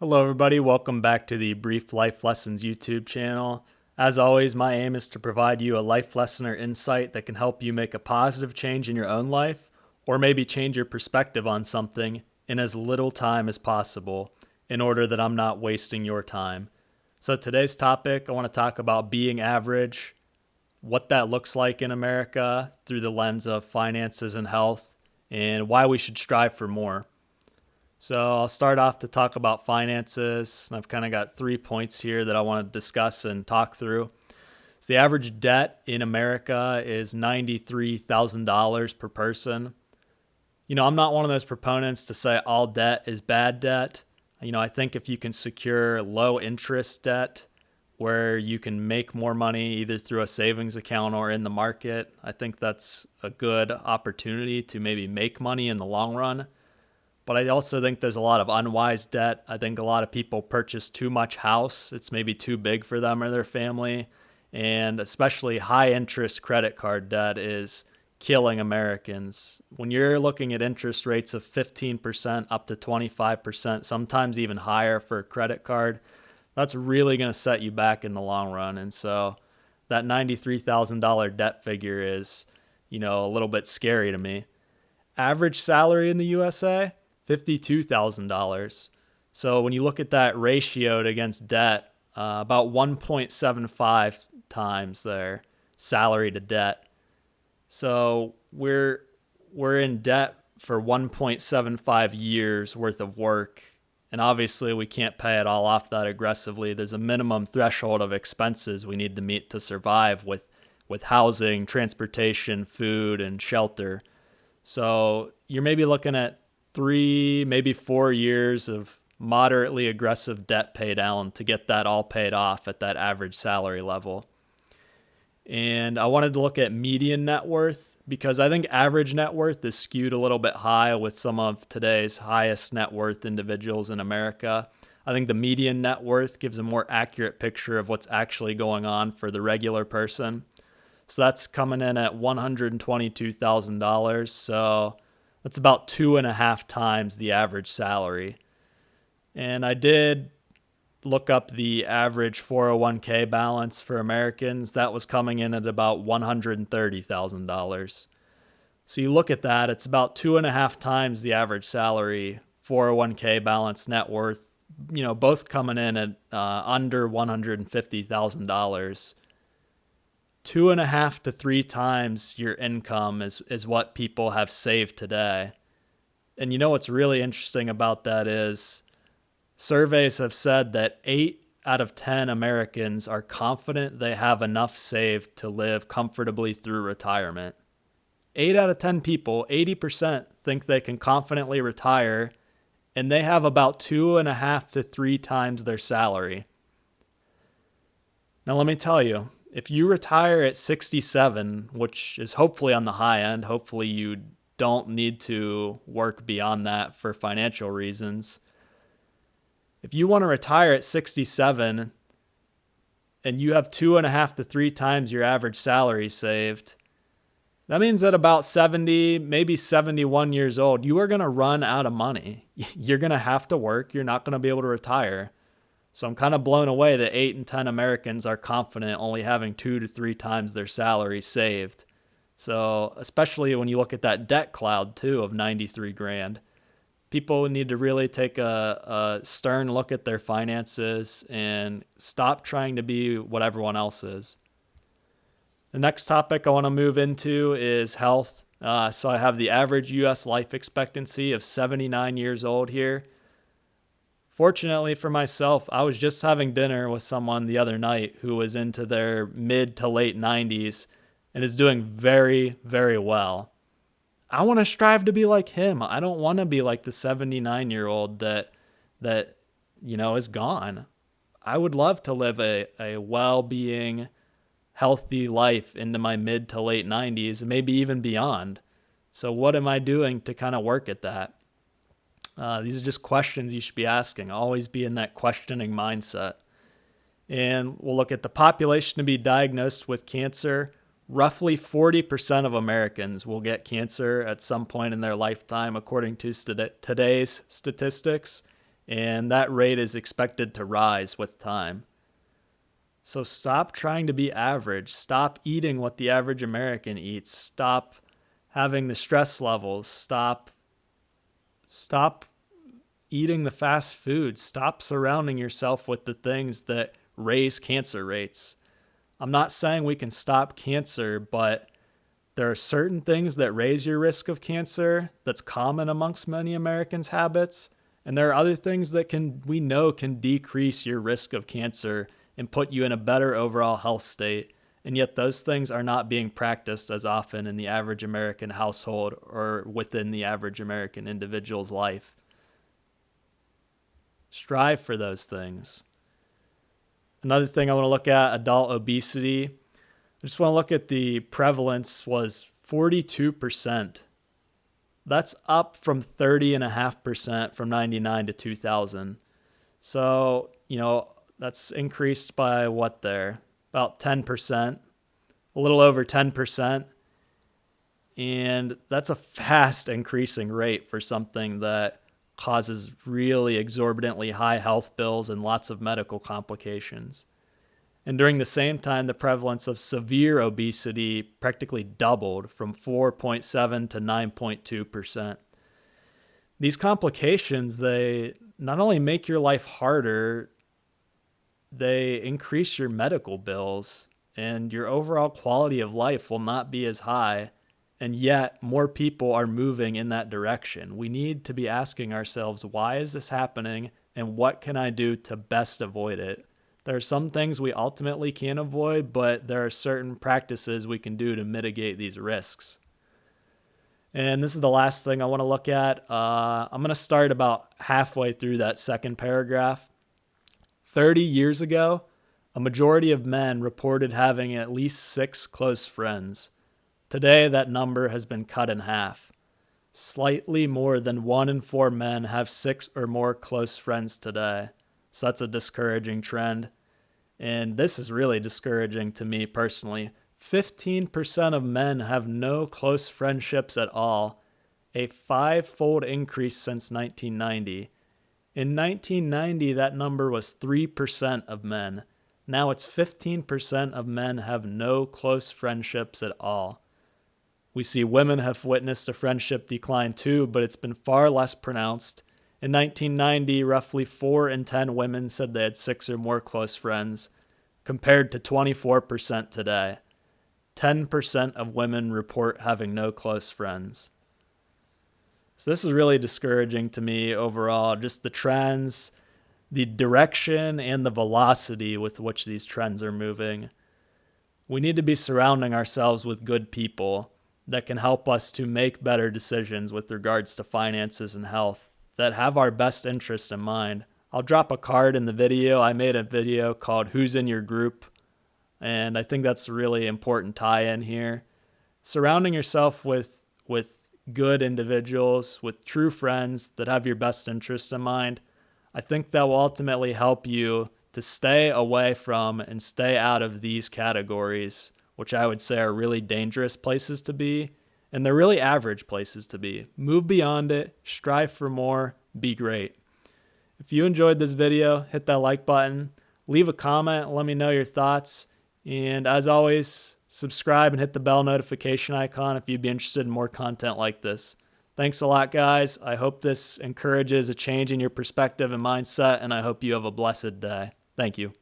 Hello, everybody. Welcome back to the Brief Life Lessons YouTube channel. As always, my aim is to provide you a life lesson or insight that can help you make a positive change in your own life, or maybe change your perspective on something in as little time as possible in order that I'm not wasting your time. So, today's topic, I want to talk about being average, what that looks like in America through the lens of finances and health, and why we should strive for more. So I'll start off to talk about finances. I've kind of got 3 points here that I want to discuss and talk through. So the average debt in America is $93,000 per person. I'm not one of those proponents to say all debt is bad debt. I think if you can secure low interest debt where you can make more money either through a savings account or in the market, I think that's a good opportunity to maybe make money in the long run. But I also think there's a lot of unwise debt. I think a lot of people purchase too much house. It's maybe too big for them or their family. And especially high interest credit card debt is killing Americans. When you're looking at interest rates of 15% up to 25%, sometimes even higher for a credit card, that's really going to set you back in the long run. And so that $93,000 debt figure is, a little bit scary to me. Average salary in the USA, $52,000. So when you look at that ratioed against debt, about 1.75 times their salary to debt. So we're in debt for 1.75 years worth of work, and obviously we can't pay it all off that aggressively. There's a minimum threshold of expenses we need to meet to survive with housing, transportation, food, and shelter. So you're maybe looking at 3, maybe 4 years of moderately aggressive debt pay down to get that all paid off at that average salary level. And I wanted to look at median net worth because I think average net worth is skewed a little bit high with some of today's highest net worth individuals in America. I think the median net worth gives a more accurate picture of what's actually going on for the regular person. So that's coming in at $122,000. So that's about 2.5 times the average salary. And I did look up the average 401k balance for Americans. That was coming in at about $130,000. So you look at that, it's about 2.5 times the average salary, 401k balance, net worth, both coming in at under $150,000. 2.5 to 3 times your income is what people have saved today. And what's really interesting about that is surveys have said that 8 out of 10 Americans are confident they have enough saved to live comfortably through retirement. 8 out of 10 people, 80%, think they can confidently retire, and they have about 2.5 to 3 times their salary. Now, let me tell you, if you retire at 67, which is hopefully on the high end, hopefully you don't need to work beyond that for financial reasons. If you want to retire at 67 and you have 2.5 to 3 times your average salary saved, that means that about 70, maybe 71 years old, you are going to run out of money. You're going to have to work. You're not going to be able to retire. So I'm kind of blown away that 8 and 10 Americans are confident only having 2 to 3 times their salary saved. So especially when you look at that debt cloud too of 93 grand, people need to really take a stern look at their finances and stop trying to be what everyone else is. The next topic I want to move into is health. So I have the average U.S. life expectancy of 79 years old here. Fortunately for myself, I was just having dinner with someone the other night who was into their mid to late 90s and is doing very, very well. I want to strive to be like him. I don't want to be like the 79-year-old that is gone. I would love to live a well-being, healthy life into my mid to late 90s and maybe even beyond. So what am I doing to kind of work at that? These are just questions you should be asking. Always be in that questioning mindset. And we'll look at the population to be diagnosed with cancer. Roughly 40% of Americans will get cancer at some point in their lifetime, according to today's statistics. and that rate is expected to rise with time. So stop trying to be average. Stop eating what the average American eats. Stop having the stress levels. Stop eating the fast food. Stop surrounding yourself with the things that raise cancer rates. I'm not saying we can stop cancer, but there are certain things that raise your risk of cancer that's common amongst many Americans' habits. And there are other things that we know can decrease your risk of cancer and put you in a better overall health state. And yet those things are not being practiced as often in the average American household or within the average American individual's life. Strive for those things. Another thing I want to look at, adult obesity. I just want to look at the prevalence was 42%. That's up from 30.5% from 99 to 2000. So, that's increased by what there? About 10%, a little over 10%. And that's a fast increasing rate for something that causes really exorbitantly high health bills and lots of medical complications. And during the same time, the prevalence of severe obesity practically doubled from 4.7 to 9.2%. These complications, they not only make your life harder, they increase your medical bills, and your overall quality of life will not be as high. And yet more people are moving in that direction. We need to be asking ourselves, why is this happening? And what can I do to best avoid it? There are some things we ultimately can't avoid, but there are certain practices we can do to mitigate these risks. And this is the last thing I want to look at. I'm going to start about halfway through that second paragraph. 30 years ago, a majority of men reported having at least 6 close friends. Today, that number has been cut in half. Slightly more than 1 in 4 men have 6 or more close friends today. So that's a discouraging trend. And this is really discouraging to me personally. 15% of men have no close friendships at all, a 5-fold increase since 1990. In 1990, that number was 3% of men. Now it's 15% of men have no close friendships at all. We see women have witnessed a friendship decline too, but it's been far less pronounced. In 1990, roughly 4 in 10 women said they had 6 or more close friends, compared to 24% today. 10% of women report having no close friends. So this is really discouraging to me overall, just the trends, the direction, and the velocity with which these trends are moving. We need to be surrounding ourselves with good people that can help us to make better decisions with regards to finances and health, that have our best interest in mind. I'll drop a card in the video. I made a video called Who's in Your Group? And I think that's a really important tie-in here. Surrounding yourself with good individuals, with true friends that have your best interest in mind, I think that will ultimately help you to stay away from and stay out of these categories, which I would say are really dangerous places to be, and they're really average places to be. Move beyond it, strive for more, be great. If you enjoyed this video, hit that like button, leave a comment, let me know your thoughts, and as always, subscribe and hit the bell notification icon if you'd be interested in more content like this. Thanks a lot, guys. I hope this encourages a change in your perspective and mindset, and I hope you have a blessed day. Thank you.